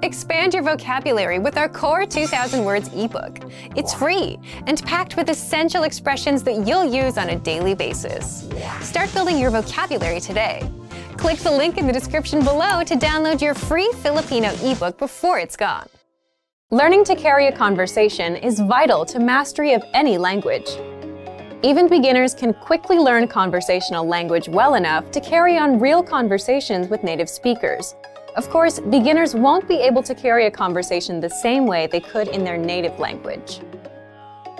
Expand your vocabulary with our Core 2000 Words ebook. It's free and packed with essential expressions that you'll use on a daily basis. Start building your vocabulary today. Click the link in the description below to download your free Filipino ebook before it's gone. Learning to carry a conversation is vital to mastery of any language. Even beginners can quickly learn conversational language well enough to carry on real conversations with native speakers. Of course, beginners won't be able to carry a conversation the same way they could in their native language.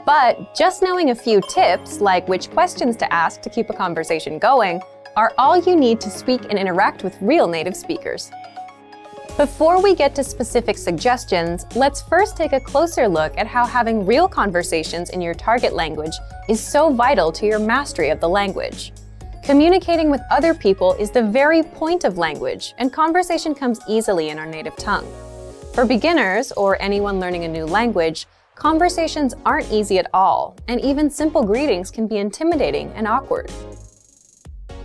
But just knowing a few tips, like which questions to ask to keep a conversation going, are all you need to speak and interact with real native speakers. Before we get to specific suggestions, let's first take a closer look at how having real conversations in your target language is so vital to your mastery of the language. Communicating with other people is the very point of language, and conversation comes easily in our native tongue. For beginners, or anyone learning a new language, conversations aren't easy at all, and even simple greetings can be intimidating and awkward.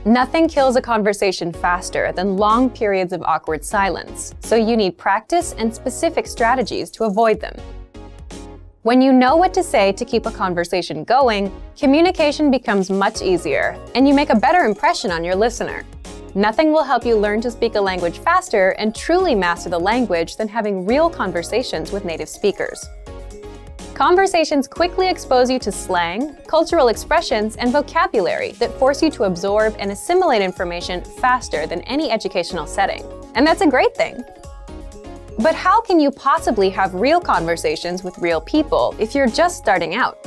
Nothing kills a conversation faster than long periods of awkward silence, so you need practice and specific strategies to avoid them. When you know what to say to keep a conversation going, communication becomes much easier, and you make a better impression on your listener. Nothing will help you learn to speak a language faster and truly master the language than having real conversations with native speakers. Conversations quickly expose you to slang, cultural expressions, and vocabulary that force you to absorb and assimilate information faster than any educational setting. And that's a great thing. But how can you possibly have real conversations with real people if you're just starting out?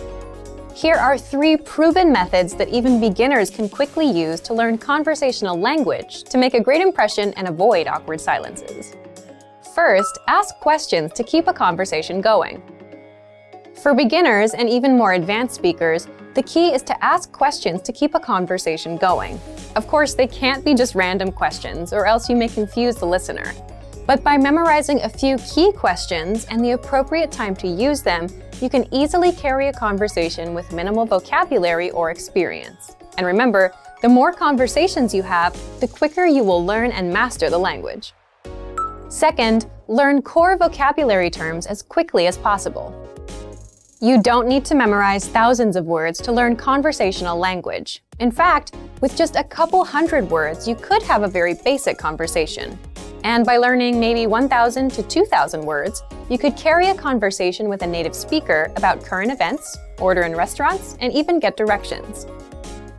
Here are 3 proven methods that even beginners can quickly use to learn conversational language to make a great impression and avoid awkward silences. First, ask questions to keep a conversation going. For beginners and even more advanced speakers, the key is to ask questions to keep a conversation going. Of course, they can't be just random questions, or else you may confuse the listener. But by memorizing a few key questions and the appropriate time to use them, you can easily carry a conversation with minimal vocabulary or experience. And remember, the more conversations you have, the quicker you will learn and master the language. Second, learn core vocabulary terms as quickly as possible. You don't need to memorize thousands of words to learn conversational language. In fact, with just a couple hundred words, you could have a very basic conversation. And by learning maybe 1,000 to 2,000 words, you could carry a conversation with a native speaker about current events, order in restaurants, and even get directions.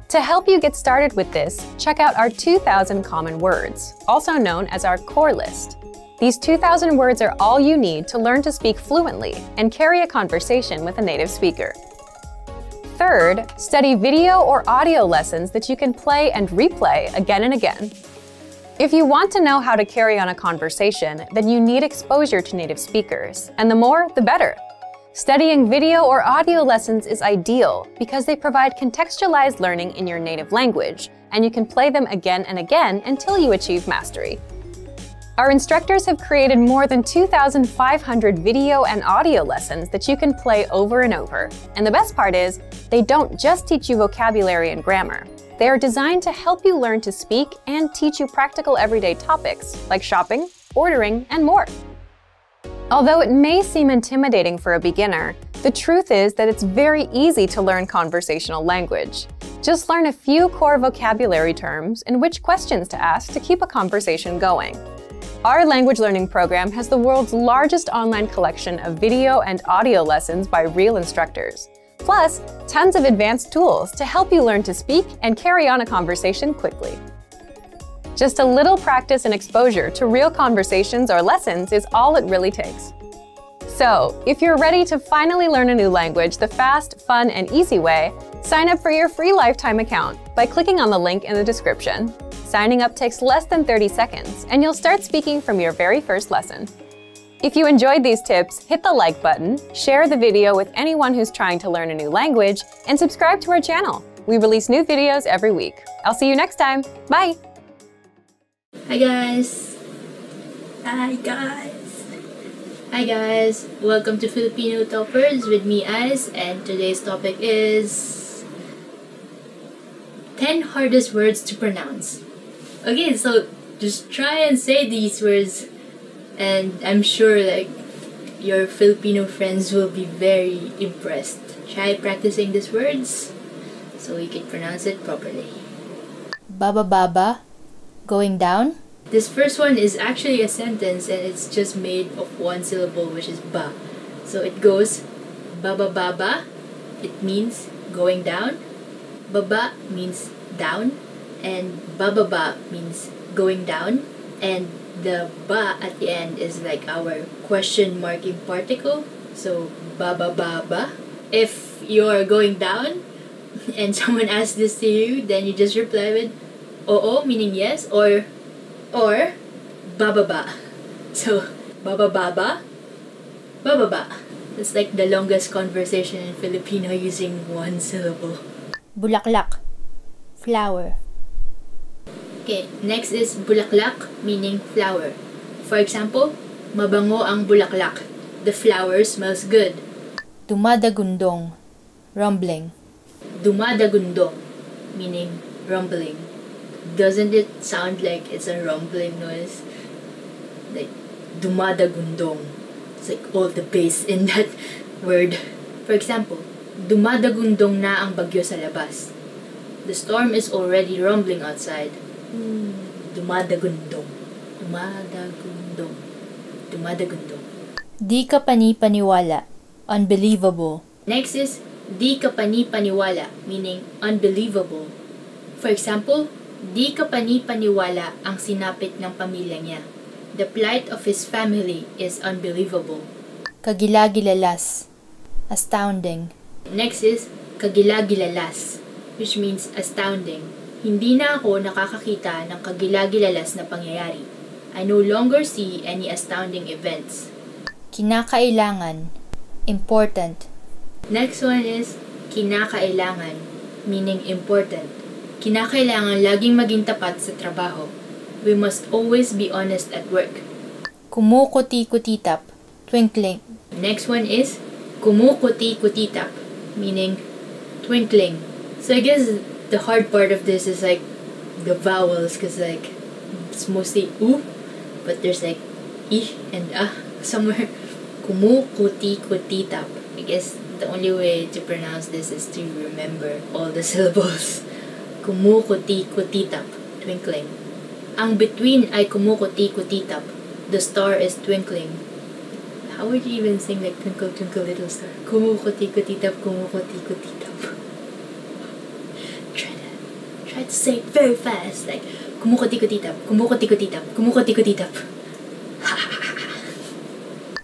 To help you get started with this, check out our 2,000 common words, also known as our core list. These 2,000 words are all you need to learn to speak fluently and carry a conversation with a native speaker. Third, study video or audio lessons that you can play and replay again and again. If you want to know how to carry on a conversation, then you need exposure to native speakers, and the more, the better. Studying video or audio lessons is ideal because they provide contextualized learning in your native language, and you can play them again and again until you achieve mastery. Our instructors have created more than 2,500 video and audio lessons that you can play over and over. And the best part is, they don't just teach you vocabulary and grammar. They are designed to help you learn to speak and teach you practical everyday topics like shopping, ordering, and more. Although it may seem intimidating for a beginner, the truth is that it's very easy to learn conversational language. Just learn a few core vocabulary terms and which questions to ask to keep a conversation going. Our language learning program has the world's largest online collection of video and audio lessons by real instructors. Plus, tons of advanced tools to help you learn to speak and carry on a conversation quickly. Just a little practice and exposure to real conversations or lessons is all it really takes. So, if you're ready to finally learn a new language the fast, fun, and easy way, sign up for your free lifetime account by clicking on the link in the description. Signing up takes less than 30 seconds, and you'll start speaking from your very first lesson. If you enjoyed these tips, hit the like button, share the video with anyone who's trying to learn a new language, and subscribe to our channel. We release new videos every week. I'll see you next time. Bye! Hi guys! Hi guys! Hi guys! Welcome to Filipino Toppers with me, Ice, and today's topic is 10 hardest words to pronounce. Okay, so just try and say these words And I'm sure like your Filipino friends will be very impressed. Try practicing these words so you can pronounce it properly. Baba, going down. This first one is actually a sentence and it's just made of one syllable, which is ba. So it goes baba. It means going down. Baba means down. And bababa means going down. And the ba at the end is like our question marking particle. So baba. If you're going down and someone asks this to you, then you just reply with oo, meaning yes, or bababa. So bababa. It's like the longest conversation in Filipino using one syllable. Bulaklak, flower. Okay, next is bulaklak, meaning flower. For example, mabango ang bulaklak. The flower smells good. Dumadagundong, rumbling. Dumadagundong, meaning rumbling. Doesn't it sound like it's a rumbling noise? Like dumadagundong. It's like all the bass in that word. For example, dumadagundong na ang bagyo sa labas. The storm is already rumbling outside. Dumadagundong. Di ka panipaniwala, unbelievable. Next is di ka panipaniwala, meaning unbelievable. For example, di ka panipaniwala ang sinapit ng pamilya niya. The plight of his family is unbelievable. Kagilagilalas, astounding. Next is kagilagilalas, which means astounding. Hindi na ako nakakakita ng kagilagilalas na pangyayari. I no longer see any astounding events. Kinakailangan, important. Next one is kinakailangan, meaning important. Kinakailangan laging maging tapat sa trabaho. We must always be honest at work. Kumukuti-kutitap, twinkling. Next one is kumukuti-kutitap, meaning twinkling. So I guess the hard part of this is like the vowels, because like it's mostly u, but there's like i and somewhere. Kumukuti-kutitap. I guess the only way to pronounce this is to remember all the syllables. Kumukuti-kutitap, twinkling. Ang between ay kumukuti-kutitap. The star is twinkling. How would you even sing like Twinkle Twinkle Little Star? Kumukuti-kutitap, kumukuti-kutitap. Try to say it very fast, like kumukuti-kutitap, kumukuti-kutitap, kumukuti-kutitap.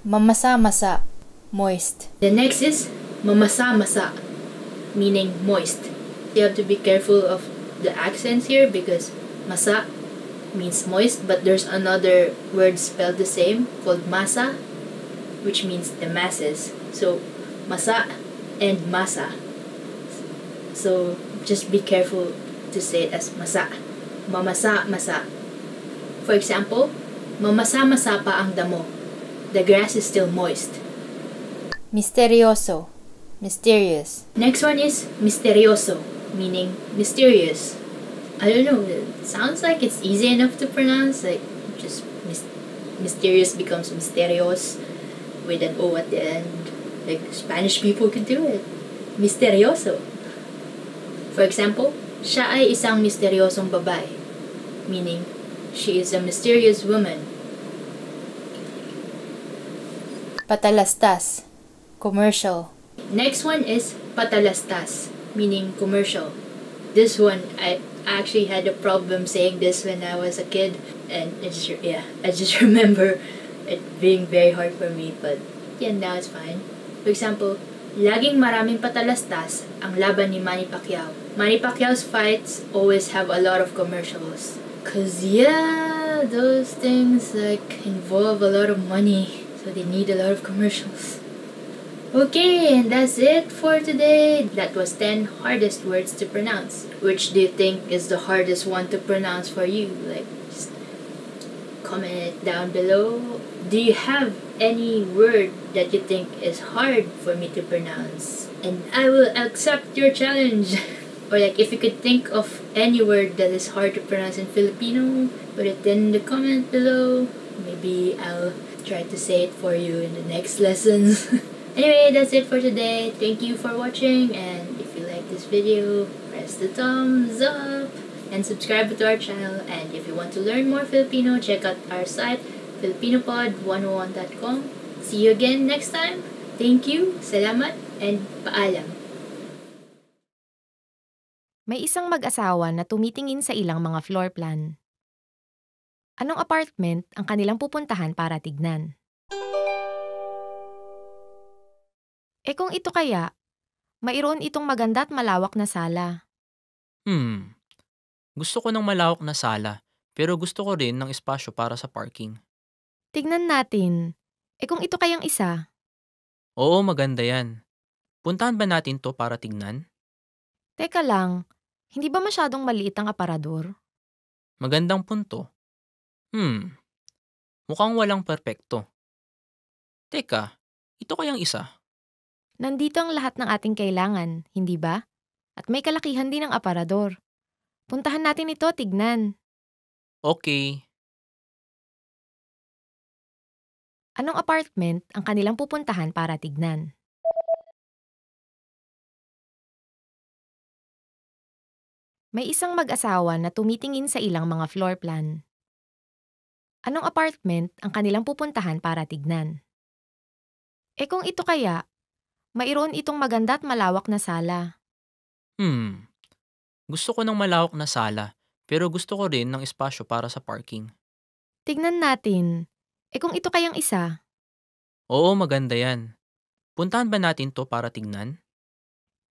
Mamasa-masa, moist. The next is mamasa-masa, meaning moist. You have to be careful of the accents here because masa means moist, but there's another word spelled the same called masa, which means the masses. So masa and masa. So just be careful to say it as masa. Mamasa-masa. For example, mamasa-masa pa ang damo. The grass is still moist. Misterioso, mysterious. Next one is misterioso, meaning mysterious. I don't know, it sounds like it's easy enough to pronounce, like just mysterious becomes misterios with an O at the end. Like Spanish people can do it. Misterioso. For example, siya ay isang misteryosong babae, meaning she is a mysterious woman. Patalastas, commercial. Next one is patalastas, meaning commercial. This one, I actually had a problem saying this when I was a kid, and I just remember it being very hard for me, but yeah, now it's fine. For example, laging maraming patalastas ang laban ni Manny Pacquiao. Manny Pacquiao's fights always have a lot of commercials. Cause yeah, those things like involve a lot of money, so they need a lot of commercials. Okay, and that's it for today. That was 10 hardest words to pronounce. Which do you think is the hardest one to pronounce for you? Like, just comment it down below. Do you have any word that you think is hard for me to pronounce? And I will accept your challenge. Or like, if you could think of any word that is hard to pronounce in Filipino, put it in the comment below. Maybe maybe I'll try to say it for you in the next lessons. Anyway, that's it for today. Thank you for watching, and if you like this video, press the thumbs up and subscribe to our channel. And if you want to learn more Filipino, check out our site, filipinopod101.com. See you again next time. Thank you, salamat, and paalam. May isang mag-asawa na tumitingin sa ilang mga floor plan. Anong apartment ang kanilang pupuntahan para tignan? Kung ito kaya, mayroon itong maganda at malawak na sala. Gusto ko ng malawak na sala, pero gusto ko rin ng espasyo para sa parking. Tignan natin. Kung ito kayang isa? Oo, maganda yan. Puntahan ba natin to para tignan? Teka lang, hindi ba masyadong maliit ang aparador? Magandang punto. Mukhang walang perpekto. Teka, ito kayang isa? Nandito ang lahat ng ating kailangan, hindi ba? At may kalakihan din ang aparador. Puntahan natin ito, tignan. Okay. Anong apartment ang kanilang pupuntahan para tignan? May isang mag-asawa na tumitingin sa ilang mga floor plan. Anong apartment ang kanilang pupuntahan para tignan? Kung ito kaya, mayroon itong maganda at malawak na sala. Gusto ko ng malawak na sala, pero gusto ko rin ng espasyo para sa parking. Tignan natin. Kung ito kayang isa? Oo, maganda yan. Puntahan ba natin to para tignan?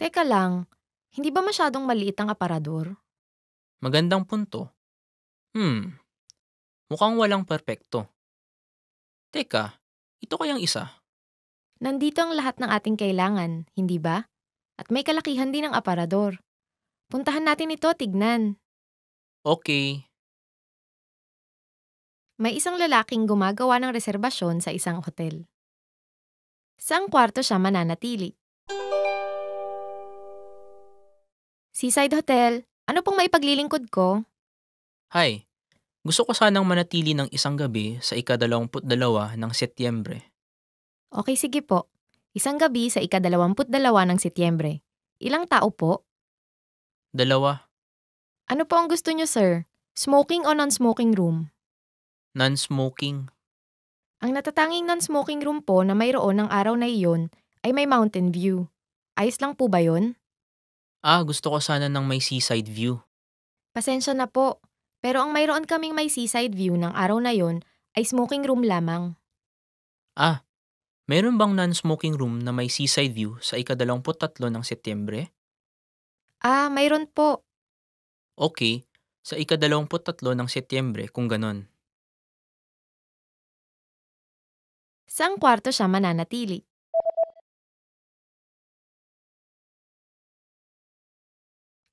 Teka lang, hindi ba masyadong maliit ang aparador? Magandang punto. Mukhang walang perpekto. Teka, ito kayang isa? Nandito ang lahat ng ating kailangan, hindi ba? At may kalakihan din ang aparador. Puntahan natin ito, tignan. Okay. May isang lalaking gumagawa ng reserbasyon sa isang hotel. Saang kwarto siya mananatili? Seaside Hotel, ano pong maipaglilingkod ko? Hi, gusto ko sanang manatili ng isang gabi sa ika-22 ng Setyembre. Okay, sige po. Isang gabi sa ika-22 ng Setyembre. Ilang tao po? 2. Ano po ang gusto niyo, sir? Smoking o non-smoking room? Non-smoking. Ang natatanging non-smoking room po na mayroon ng araw na iyon ay may mountain view. Ayos lang po ba yon? Gusto ko sana ng may seaside view. Pasensya na po, pero ang mayroon kaming may seaside view ng araw na yon ay smoking room lamang. Meron bang non-smoking room na may seaside view sa ika-23 ng Setyembre? Mayroon po. Okay, sa ika-23 ng Setyembre kung ganon. Saang kwarto siya mananatili?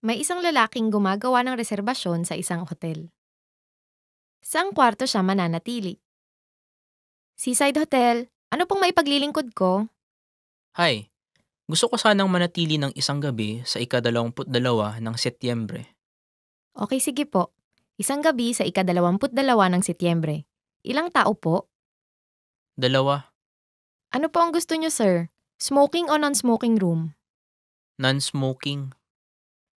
May isang lalaking gumagawa ng reserbasyon sa isang hotel. Saang kwarto siya mananatili? Seaside Hotel, ano pong maipaglilingkod ko? Hi, gusto ko sanang manatili ng isang gabi sa ika-22 ng Setyembre. Okay, sige po. Isang gabi sa ika-22 ng Setyembre. Ilang tao po? 2. Ano po ang gusto niyo, sir? Smoking o non-smoking room? Non-smoking.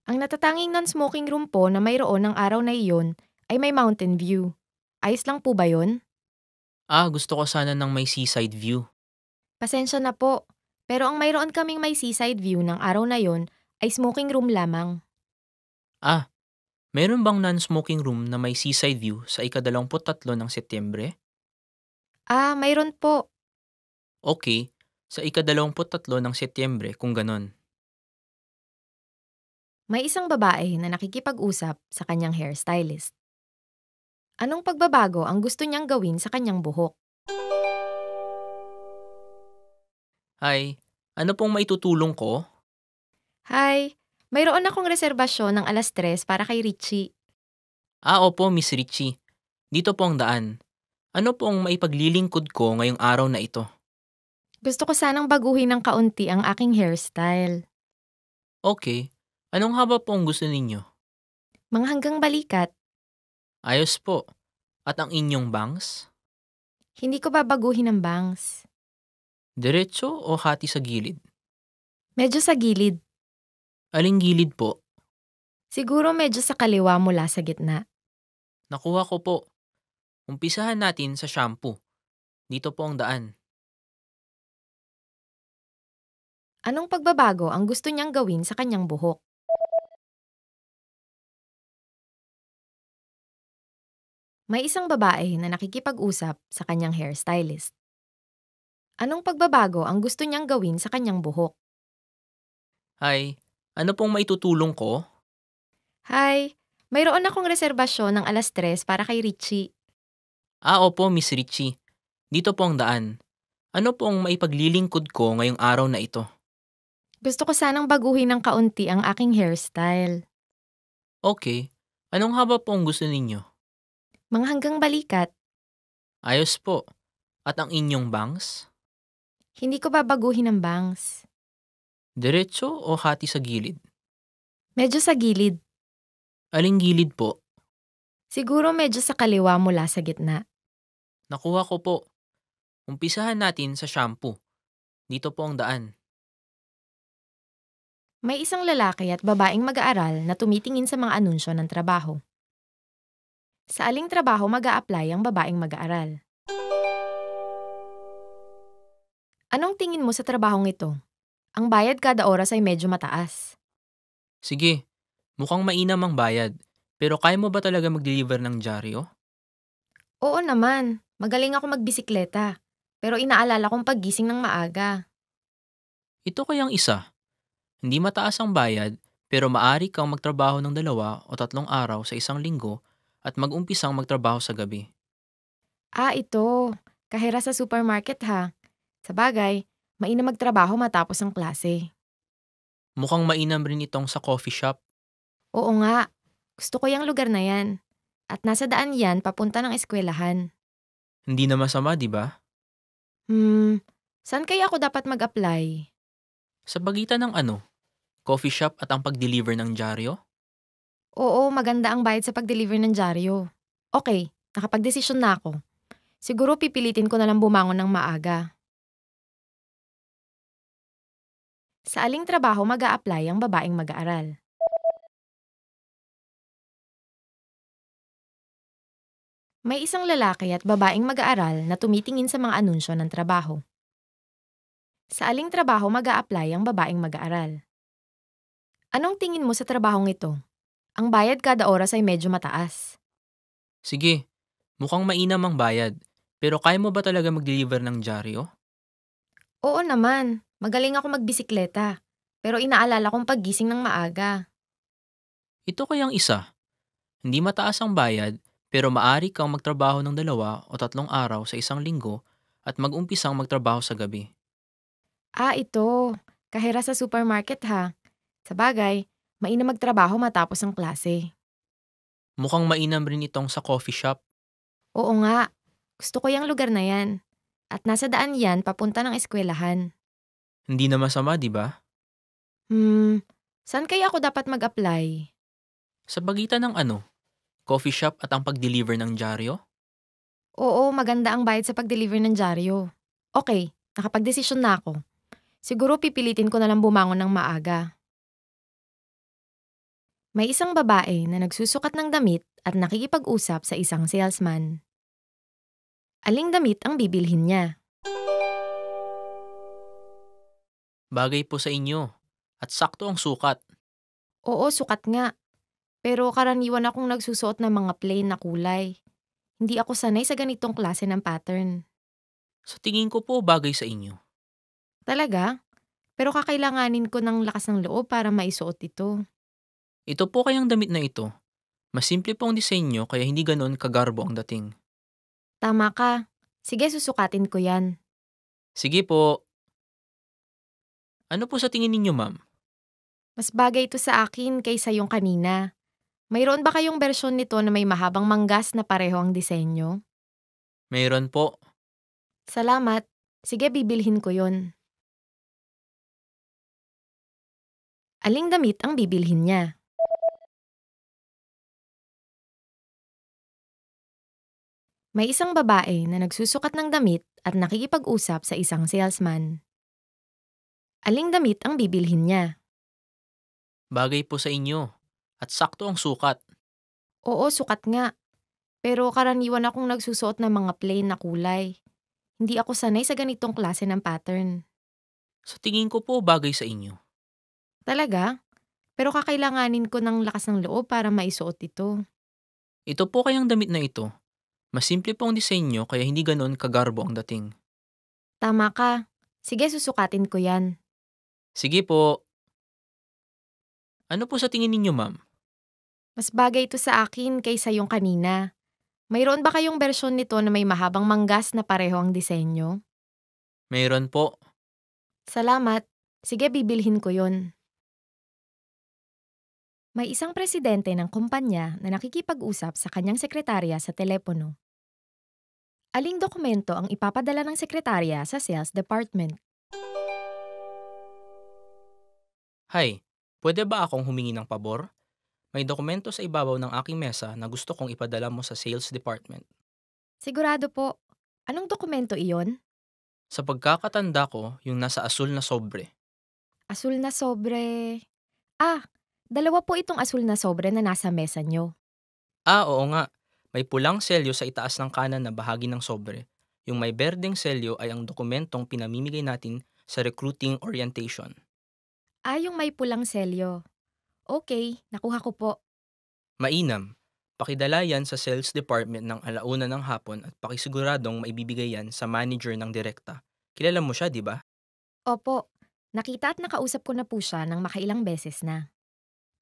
Ang natatanging non-smoking room po na mayroon ng araw na iyon ay may mountain view. Ayos lang po ba yon? Gusto ko sana ng may seaside view. Pasensya na po, pero ang mayroon kaming may seaside view ng araw na yon ay smoking room lamang. Meron bang non-smoking room na may seaside view sa ika-23 ng Setyembre? Mayroon po. Okay, sa ika-23 ng Setyembre kung ganon. May isang babae na nakikipag-usap sa kanyang hairstylist. Anong pagbabago ang gusto niyang gawin sa kanyang buhok? Hi, ano pong maitutulong ko? Hi, mayroon akong reserbasyon ng 3:00 para kay Richie. Opo, Miss Richie. Dito po ang daan. Ano pong maipaglilingkod ko ngayong araw na ito? Gusto ko sanang baguhin ng kaunti ang aking hairstyle. Okay, anong haba po ang gusto ninyo? Mga hanggang balikat. Ayos po. At ang inyong bangs? Hindi ko babaguhin ang bangs. Diretso o hati sa gilid? Medyo sa gilid. Aling gilid po? Siguro medyo sa kaliwa mula sa gitna. Nakuha ko po. Umpisahan natin sa shampoo. Dito po ang daan. Anong pagbabago ang gusto niyang gawin sa kanyang buhok? May isang babae na nakikipag-usap sa kanyang hairstylist. Anong pagbabago ang gusto niyang gawin sa kanyang buhok? Hi, ano pong maitutulong ko? Hi, mayroon akong reserbasyon ng 3:00 para kay Richie. Opo, Miss Richie. Dito po ang daan. Ano pong maipaglilingkod ko ngayong araw na ito? Gusto ko sanang baguhin ng kaunti ang aking hairstyle. Okay. Anong haba po ang gusto ninyo? Mga hanggang balikat. Ayos po. At ang inyong bangs? Hindi ko babaguhin ang bangs. Diretso o hati sa gilid? Medyo sa gilid. Aling gilid po? Siguro medyo sa kaliwa mula sa gitna. Nakuha ko po. Umpisahan natin sa shampoo. Dito po ang daan. May isang lalaki at babaeng mag-aaral na tumitingin sa mga anunsyo ng trabaho. Sa aling trabaho mag-a-apply ang babaeng mag-aaral? Anong tingin mo sa trabahong ito? Ang bayad kada oras ay medyo mataas. Sige, mukhang mainam ang bayad. Pero kaya mo ba talaga mag-deliver ng dyaryo? Oo naman, magaling ako magbisikleta. Pero inaalala kong paggising ng maaga. Ito kayang isa. Hindi mataas ang bayad, pero maari kang magtrabaho ng 2 o 3 araw sa isang linggo at mag-umpisang magtrabaho sa gabi. Ito. Kahera sa supermarket ha. Sa bagay, mainam magtrabaho matapos ang klase. Mukhang mainam rin itong sa coffee shop. Oo nga. Gusto ko yung lugar na yan. At nasa daan yan papunta ng eskwelahan. Hindi na masama, di ba? Saan kaya ako dapat mag-apply? Sa pagitan ng ano? Coffee shop at ang pag-deliver ng dyaryo? Oo, maganda ang bayad sa pag-deliver ng dyaryo. Okay, nakapag-desisyon na ako. Siguro pipilitin ko na lang bumangon ng maaga. Sa aling trabaho mag-a-apply ang babaeng mag-aaral? May isang lalaki at babaeng mag-aaral na tumitingin sa mga anunsyo ng trabaho. Sa aling trabaho mag-a-apply ang babaeng mag-aaral? Anong tingin mo sa trabahong ito? Ang bayad kada oras ay medyo mataas. Sige, mukhang mainam ang bayad. Pero kaya mo ba talaga mag-deliver ng dyaryo? Oo naman, magaling ako magbisikleta. Pero inaalala kong paggising ng maaga. Ito kayang isa. Hindi mataas ang bayad, pero maari kang magtrabaho ng 2 o 3 araw sa isang linggo at mag-umpisang magtrabaho sa gabi. Ito. Kahera sa supermarket ha. Sa bagay, mainam magtrabaho matapos ang klase. Mukhang mainam rin itong sa coffee shop. Oo nga. Gusto ko yung lugar na yan. At nasa daan yan papunta ng eskwelahan. Hindi na masama, di ba? Saan kaya ako dapat mag-apply? Sa pagitan ng ano? Coffee shop at ang pag-deliver ng dyaryo? Oo, maganda ang bayad sa pag-deliver ng dyaryo. Okay, nakapag-desisyon na ako. Siguro pipilitin ko na lang bumangon ng maaga. May isang babae na nagsusukat ng damit at nakikipag-usap sa isang salesman. Aling damit ang bibilhin niya? Bagay po sa inyo. At sakto ang sukat. Oo, sukat nga. Pero karaniwan akong nagsusuot ng mga plain na kulay. Hindi ako sanay sa ganitong klase ng pattern. Sa tingin ko po bagay sa inyo. Talaga? Pero kakailanganin ko ng lakas ng loob para maisuot ito. Ito po kayang damit na ito. Mas simple po ang disenyo kaya hindi ganon kagarbo ang dating. Tama ka. Sige, susukatin ko yan. Sige po. Ano po sa tingin ninyo, ma'am? Mas bagay ito sa akin kaysa yung kanina. Mayroon ba kayong bersyon nito na may mahabang manggas na pareho ang disenyo? Mayroon po. Salamat. Sige, bibilhin ko yon. Aling damit ang bibilhin niya? May isang babae na nagsusukat ng damit at nakikipag-usap sa isang salesman. Aling damit ang bibilhin niya? Bagay po sa inyo. At sakto ang sukat. Oo, sukat nga. Pero karaniwan akong nagsusuot ng mga plain na kulay. Hindi ako sanay sa ganitong klase ng pattern. Sa tingin ko po bagay sa inyo. Talaga? Pero kakailanganin ko ng lakas ng loob para maisuot ito. Ito po kayang damit na ito. Mas simple po ang disenyo kaya hindi ganon kagarbo ang dating. Tama ka. Sige, susukatin ko yan. Sige po. Ano po sa tingin ninyo, ma'am? Mas bagay ito sa akin kaysa yung kanina. Mayroon ba kayong bersyon nito na may mahabang manggas na pareho ang disenyo? Mayroon po. Salamat. Sige, bibilhin ko yun. May isang presidente ng kumpanya na nakikipag-usap sa kanyang sekretarya sa telepono. Aling dokumento ang ipapadala ng sekretarya sa sales department? Hi, pwede ba akong humingi ng pabor? May dokumento sa ibabaw ng aking mesa na gusto kong ipadala mo sa sales department. Sigurado po. Anong dokumento iyon? Sa pagkakatanda ko, yung nasa asul na sobre. Asul na sobre... dalawa po itong asul na sobre na nasa mesa nyo. Oo nga. May pulang selyo sa itaas ng kanan na bahagi ng sobre. Yung may berdeng selyo ay ang dokumentong pinamimigay natin sa recruiting orientation. Yung may pulang selyo. Okay, nakuha ko po. Mainam. Pakidala yan sa sales department ng 1:00 ng hapon at pakisiguradong maibibigay yan sa manager ng direkta. Kilala mo siya, di ba? Opo, nakita at nakausap ko na po siya ng makailang beses na.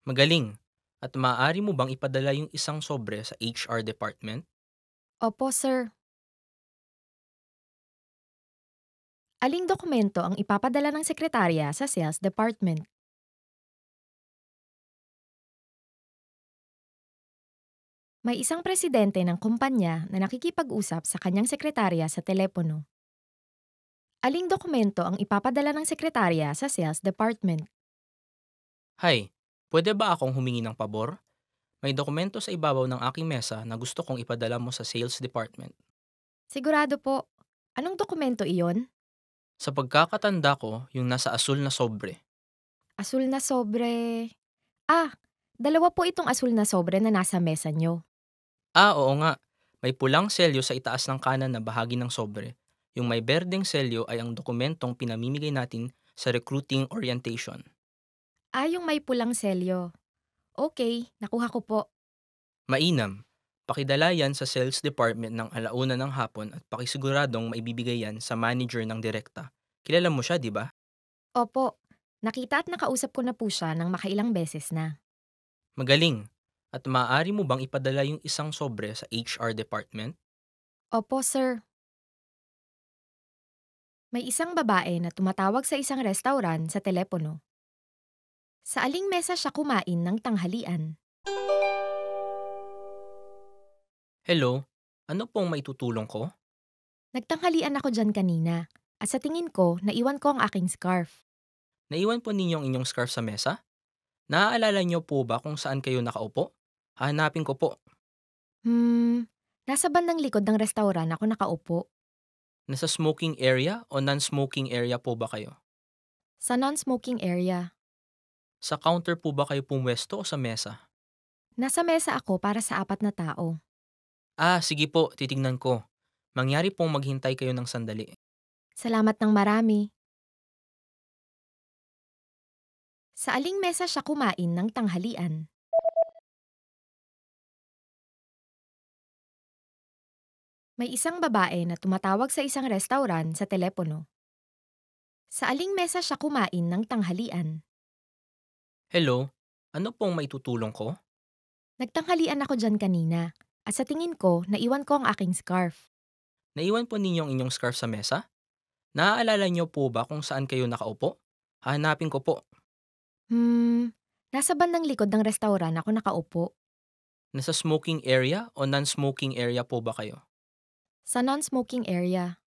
Magaling. At maaari mo bang ipadala yung isang sobre sa HR department? Opo, sir. Aling dokumento ang ipapadala ng sekretarya sa sales department? May isang presidente ng kumpanya na nakikipag-usap sa kanyang sekretarya sa telepono. Aling dokumento ang ipapadala ng sekretarya sa sales department? Hi, pwede ba akong humingi ng pabor? May dokumento sa ibabaw ng aking mesa na gusto kong ipadala mo sa sales department. Sigurado po. Anong dokumento iyon? Sa pagkakatanda ko, yung nasa asul na sobre. Asul na sobre... dalawa po itong asul na sobre na nasa mesa nyo. Oo nga. May pulang selyo sa itaas ng kanan na bahagi ng sobre. Yung may berdeng selyo ay ang dokumentong pinamimigay natin sa recruiting orientation. Yung may pulang selyo. Okay, nakuha ko po. Mainam. Pakidala yan sa sales department ng 1:00 ng hapon at pakisiguradong maibibigay yan sa manager ng direkta. Kilala mo siya, di ba? Opo, nakita at nakausap ko na po siya ng makailang beses na. Magaling. At maaari mo bang ipadala yung isang sobre sa HR department? Opo, sir. May isang babae na tumatawag sa isang restaurant sa telepono. Sa aling mesa siya kumain ng tanghalian? Hello, ano pong maitutulong ko? Nagtanghalian ako dyan kanina at sa tingin ko, naiwan ko ang aking scarf. Naiwan po ninyo ang inyong scarf sa mesa? Naaalala niyo po ba kung saan kayo nakaupo? Hahanapin ko po. Nasa bandang likod ng restaurant ako nakaupo. Nasa smoking area o non-smoking area po ba kayo? Sa non-smoking area. Sa counter po ba kayo pumwesto o sa mesa? Nasa mesa ako para sa 4 na tao. Sige po, titignan ko. Mangyari pong maghintay kayo ng sandali. Salamat ng marami. Sa aling mesa siya kumain ng tanghalian? May isang babae na tumatawag sa isang restaurant sa telepono. Sa aling mesa siya kumain ng tanghalian? Hello, ano pong maitutulong ko? Nagtanghalian ako dyan kanina at sa tingin ko, naiwan ko ang aking scarf. Naiwan po ninyo ang inyong scarf sa mesa? Naaalala niyo po ba kung saan kayo nakaupo? Hahanapin ko po. Nasa bandang likod ng restaurant ako nakaupo. Nasa smoking area o non-smoking area po ba kayo? Sa non-smoking area.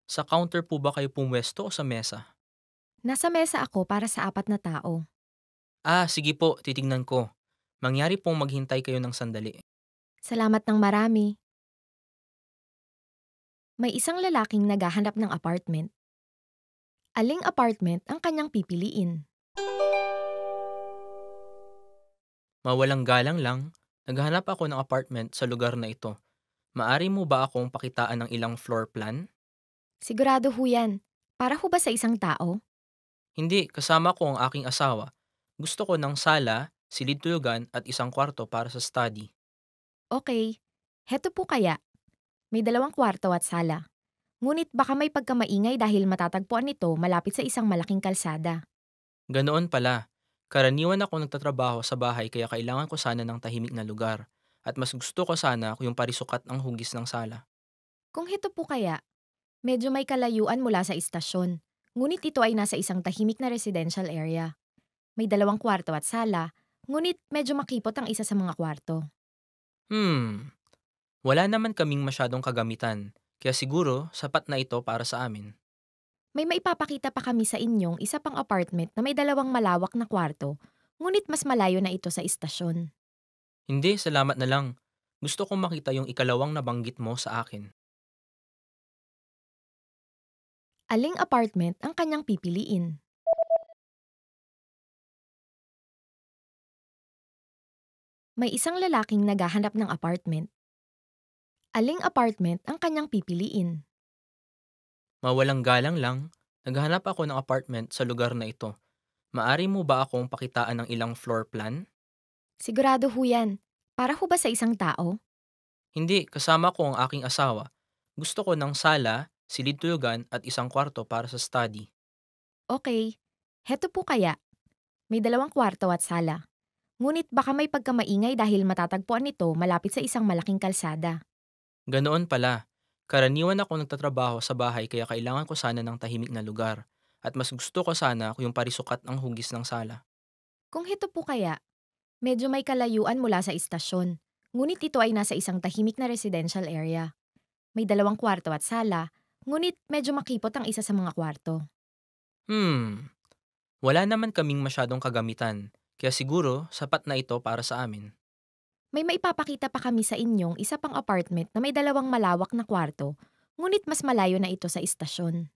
Sa counter po ba kayo pumwesto o sa mesa? Nasa mesa ako para sa 4 na tao. Sige po, titignan ko. Mangyari pong maghintay kayo ng sandali. Salamat ng marami. May isang lalaking naghahanap ng apartment. Aling apartment ang kanyang pipiliin? Mawalang galang lang, naghahanap ako ng apartment sa lugar na ito. Maari mo ba akong pakitaan ng ilang floor plan? Sigurado ho yan. Para ho ba sa isang tao? Hindi, kasama ko ang aking asawa. Gusto ko ng sala, silid tulugan at isang kwarto para sa study. Okay. Heto po kaya. May 2 kwarto at sala. Ngunit baka may pagkamaingay dahil matatagpuan ito malapit sa isang malaking kalsada. Ganoon pala. Karaniwan ako nagtatrabaho sa bahay kaya kailangan ko sana ng tahimik na lugar. At mas gusto ko sana yung parisukat ang hugis ng sala. Kung heto po kaya, medyo may kalayuan mula sa istasyon. Ngunit ito ay nasa isang tahimik na residential area. May 2 kwarto at sala, ngunit medyo makipot ang isa sa mga kwarto. Wala naman kaming masyadong kagamitan. Kaya siguro sapat na ito para sa amin. May maipapakita pa kami sa inyong isa pang apartment na may 2 malawak na kwarto, ngunit mas malayo na ito sa istasyon. Hindi, salamat na lang. Gusto kong makita yung ikalawang nabanggit mo sa akin. Aling apartment ang kanyang pipiliin? May isang lalaking naghahanap ng apartment. Aling apartment ang kanyang pipiliin? Mawalang galang lang, naghahanap ako ng apartment sa lugar na ito. Maari mo ba akong pakitaan ng ilang floor plan? Sigurado ho yan. Para ho ba sa isang tao? Hindi, kasama ko ang aking asawa. Gusto ko ng sala, silid tulugan at isang kwarto para sa study. Okay. Heto po kaya. May 2 kwarto at sala. Ngunit baka may pagkamaingay dahil matatagpuan ito malapit sa isang malaking kalsada. Ganoon pala. Karaniwan ako nagtatrabaho sa bahay kaya kailangan ko sana ng tahimik na lugar. At mas gusto ko sana yung parisukat ang hugis ng sala. Kung heto po kaya, medyo may kalayuan mula sa istasyon. Ngunit ito ay nasa isang tahimik na residential area. May 2 kwarto at sala, ngunit medyo makipot ang isa sa mga kwarto. Wala naman kaming masyadong kagamitan. Kaya siguro sapat na ito para sa amin. May maipapakita pa kami sa inyong isa pang apartment na may 2 malawak na kwarto, ngunit mas malayo na ito sa istasyon.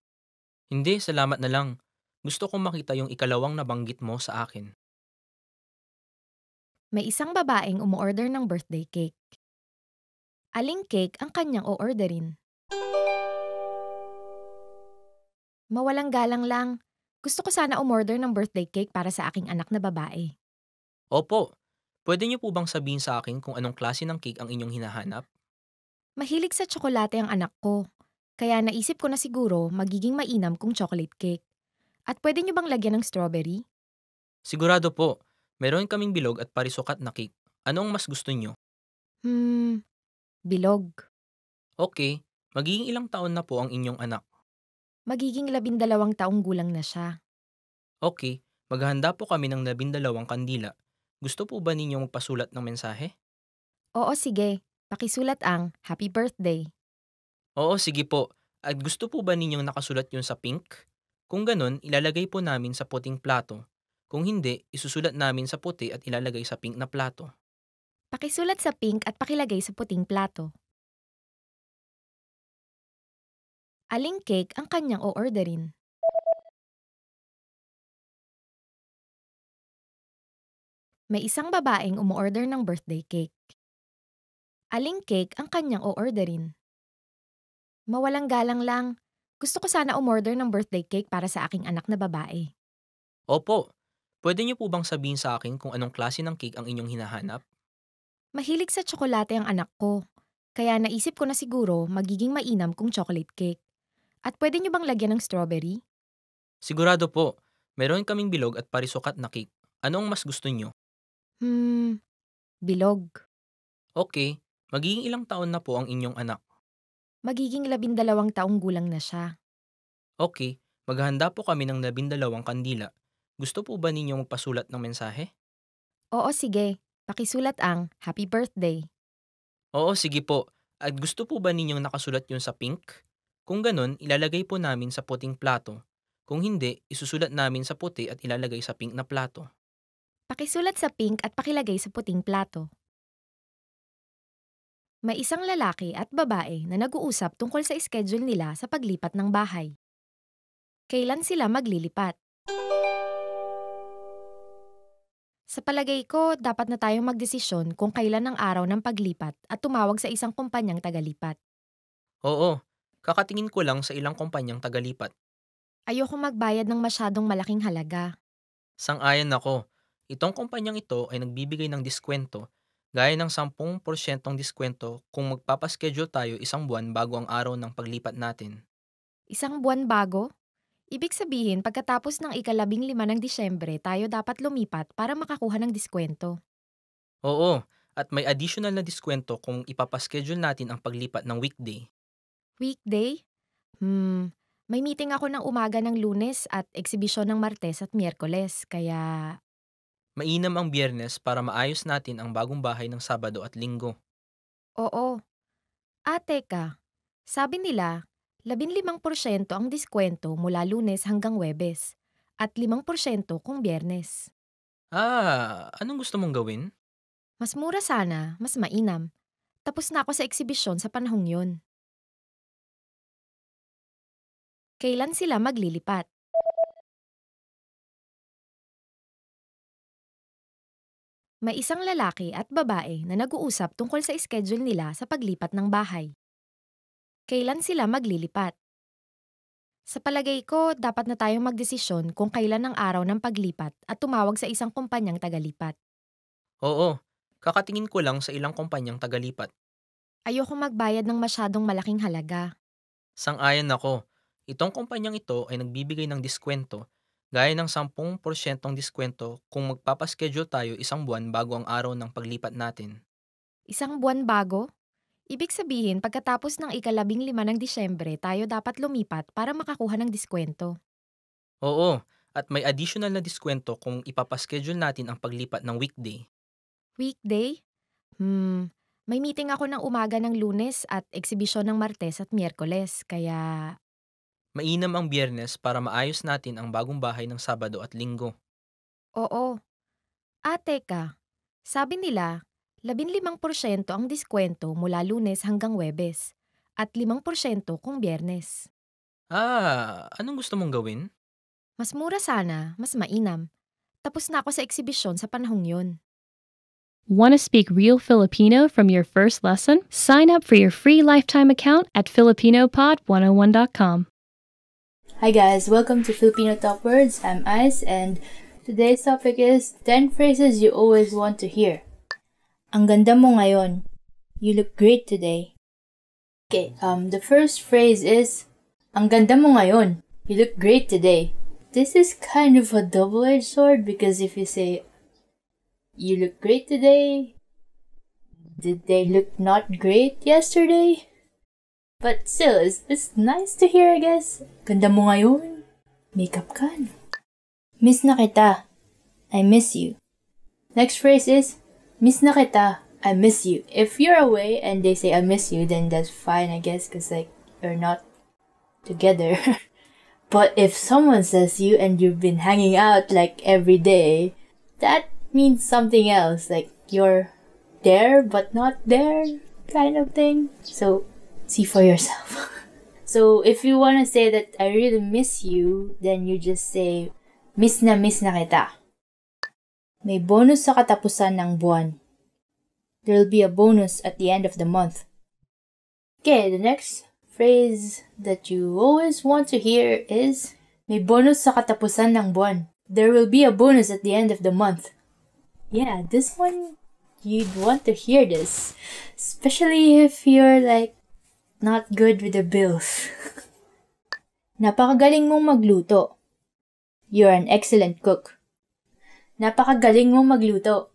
Hindi, salamat na lang. Gusto kong makita yung ikalawang nabanggit mo sa akin. May isang babaeng umuorder ng birthday cake. Aling cake ang kanyang o-orderin? Mawalang galang lang. Gusto ko sana umorder ng birthday cake para sa aking anak na babae. Opo, pwede niyo po bang sabihin sa akin kung anong klase ng cake ang inyong hinahanap? Mahilig sa tsokolate ang anak ko, kaya naisip ko na siguro magiging mainam kung chocolate cake. At pwede niyo bang lagyan ng strawberry? Sigurado po, meron kaming bilog at parisukat na cake. Ano ang mas gusto niyo? Bilog. Okay, magiging ilang taon na po ang inyong anak? Magiging 12 taong gulang na siya. Okay, maghahanda po kami ng 12 kandila. Gusto po ba ninyong magpasulat ng mensahe? Oo, sige. Pakisulat ang Happy Birthday. Oo, sige po. At gusto po ba ninyong nakasulat yun sa pink? Kung ganun, ilalagay po namin sa puting plato. Kung hindi, isusulat namin sa puti at ilalagay sa pink na plato. Pakisulat sa pink at pakilagay sa puting plato. Aling cake ang kanyang o-orderin? May isang babaeng umuorder ng birthday cake. Aling cake ang kanyang o-orderin? Mawalang galang lang. Gusto ko sana umorder ng birthday cake para sa aking anak na babae. Opo, pwede niyo po bang sabihin sa akin kung anong klase ng cake ang inyong hinahanap? Mahilig sa tsokolate ang anak ko, kaya naisip ko na siguro magiging mainam kung chocolate cake. At pwede niyo bang lagyan ng strawberry? Sigurado po, meron kaming bilog at parisukat na cake. Ano ang mas gusto niyo? Bilog. Okay, magiging ilang taon na po ang inyong anak? Magiging 12 taong gulang na siya. Okay, maghahanda po kami ng 12 kandila. Gusto po ba ninyong magpasulat ng mensahe? Oo, sige. Pakisulat ang Happy Birthday. Oo, sige po. At gusto po ba ninyong nakasulat yun sa pink? Kung ganun, ilalagay po namin sa puting plato. Kung hindi, isusulat namin sa puti at ilalagay sa pink na plato. Pakisulat sa pink at pakilagay sa puting plato. May isang lalaki at babae na nag-uusap tungkol sa schedule nila sa paglipat ng bahay. Kailan sila maglilipat? Sa palagay ko, dapat na tayong magdesisyon kung kailan ang araw ng paglipat at tumawag sa isang kumpanyang tagalipat. Oo, kakatingin ko lang sa ilang kumpanyang tagalipat. Ayoko magbayad ng masyadong malaking halaga. Sang-ayon ako, itong kumpanyang ito ay nagbibigay ng diskwento, gaya ng 10% diskwento kung magpapaschedule tayo isang buwan bago ang araw ng paglipat natin. Isang buwan bago? Ibig sabihin, pagkatapos ng ika-15 ng Disyembre, tayo dapat lumipat para makakuha ng diskwento. Oo, at may additional na diskwento kung ipapaschedule natin ang paglipat ng weekday. Weekday? May meeting ako ng umaga ng Lunes at eksibisyon ng Martes at Miyerkules, kaya Mainam ang Biyernes para maayos natin ang bagong bahay ng Sabado at Linggo. oo. Teka, sabi nila, 15% ang diskwento mula Lunes hanggang Huwebes at 5% kung Biyernes. Anong gusto mong gawin? Mas mura sana, mas mainam. Tapos na ako sa eksibisyon sa panahong yun. Kailan sila maglilipat? May isang lalaki at babae na nag-uusap tungkol sa schedule nila sa paglipat ng bahay. Kailan sila maglilipat? Sa palagay ko, dapat na tayong magdesisyon kung kailan ang araw ng paglipat at tumawag sa isang kumpanyang tagalipat. Oo, kakatingin ko lang sa ilang kumpanyang tagalipat. Ayoko magbayad ng masyadong malaking halaga. Sang-ayon ako, itong kumpanyang ito ay nagbibigay ng diskwento, gaya ng 10% diskwento kung magpapaschedule tayo isang buwan bago ang araw ng paglipat natin. Isang buwan bago? Ibig sabihin, pagkatapos ng ika-15 ng Disyembre, tayo dapat lumipat para makakuha ng diskwento. Oo, at may additional na diskwento kung ipapaschedule natin ang paglipat ng weekday. Weekday? May meeting ako ng umaga ng Lunes at eksibisyon ng Martes at Miyerkules, kaya Mainam ang Biyernes para maayos natin ang bagong bahay ng Sabado at Linggo. oo. Teka, sabi nila, 15% ang diskwento mula Lunes hanggang Huwebes at 5% kung Biyernes. Anong gusto mong gawin? Mas mura sana, mas mainam. Tapos na ako sa eksibisyon sa panahong yun. Want to speak real Filipino from your first lesson? Sign up for your free lifetime account at filipinopod101.com. Hi guys, welcome to Filipino Top Words. I'm Ice and today's topic is 10 phrases you always want to hear. Ang ganda mo ngayon. You look great today. Okay, the first phrase is ang ganda mo ngayon. You look great today. This is kind of a double-edged sword because if you say you look great today, did they look not great yesterday? But still, it's nice to hear, I guess. Ganda mo ngayon. Makeup ka, no? Miss na kita. I miss you. Next phrase is, miss na kita. I miss you. If you're away and they say I miss you, then that's fine, I guess, because like you're not together. But if someone says you and you've been hanging out like every day, that means something else. Like you're there but not there kind of thing. So see for yourself. So if you want to say that I really miss you, then you just say miss na kita. May bonus sa katapusan ng buwan. There'll be a bonus at the end of the month. Okay, the next phrase that you always want to hear is may bonus sa katapusan ng buwan. There will be a bonus at the end of the month. Yeah, this one, you'd want to hear this. Especially if you're like not good with the bills. Napakagaling mong magluto. You're an excellent cook. Napakagaling mong magluto.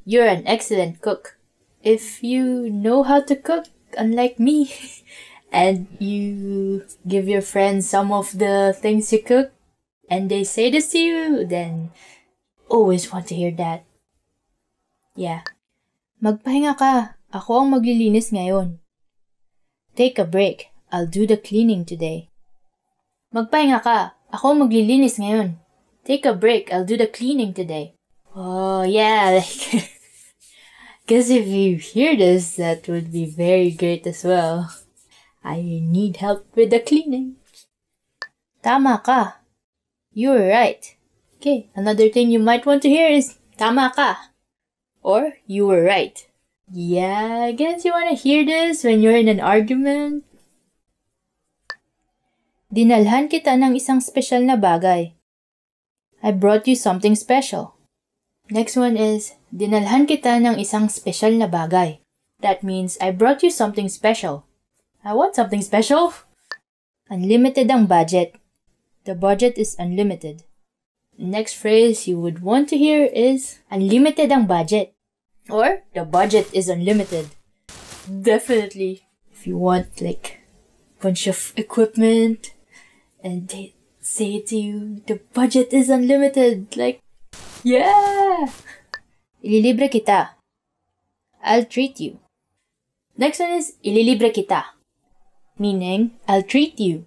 You're an excellent cook. If you know how to cook, unlike me, and you give your friends some of the things you cook, and they say this to you, then always want to hear that. Yeah. Magpahinga ka. Ako ang maglilinis ngayon. Take a break. I'll do the cleaning today. Magpahinga ka. Ako ang maglilinis ngayon. Take a break. I'll do the cleaning today. Oh, yeah. Like, Because if you hear this, that would be very great as well. I need help with the cleaning. Tama ka. You were right. Okay, another thing you might want to hear is tama ka. Or you were right. Yeah, I guess you want to hear this when you're in an argument. Dinalhan kita ng isang special na bagay. I brought you something special. Next one is, dinalhan kita ng isang special na bagay. That means, I brought you something special. I want something special. Unlimited ang budget. The budget is unlimited. Next phrase you would want to hear is, unlimited ang budget. Or, the budget is unlimited. Definitely. If you want like, bunch of equipment, and they say to you, the budget is unlimited. Like, yeah! Ililibre kita. I'll treat you. Next one is, ililibre kita. Meaning, I'll treat you.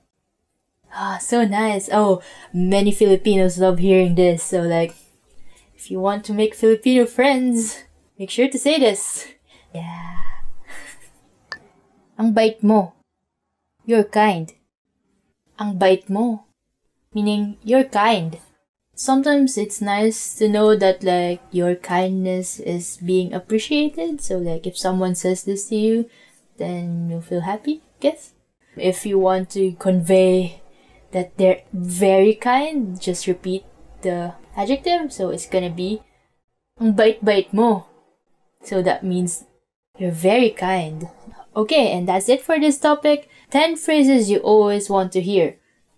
Ah, so nice. Oh, many Filipinos love hearing this. So like, if you want to make Filipino friends, make sure to say this. Yeah. Ang bait mo. You're kind. Ang bait mo. Meaning, you're kind. Sometimes it's nice to know that like, your kindness is being appreciated. So like, if someone says this to you, then you'll feel happy, I guess. If you want to convey that they're very kind, just repeat the adjective. So it's gonna be, ang bait-bait mo. So that means, you're very kind. Okay, and that's it for this topic. 10 phrases you always want to hear.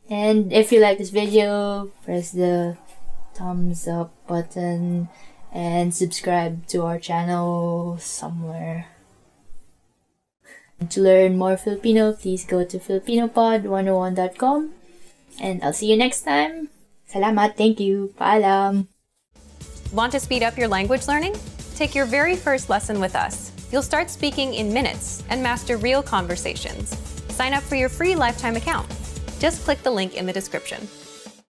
And if you like this video, press the thumbs up button and subscribe to our channel somewhere. And to learn more Filipino, please go to filipinopod101.com. And I'll see you next time. Salamat, thank you, paalam. Want to speed up your language learning? Take your very first lesson with us. You'll start speaking in minutes and master real conversations. Sign up for your free lifetime account. Just click the link in the description.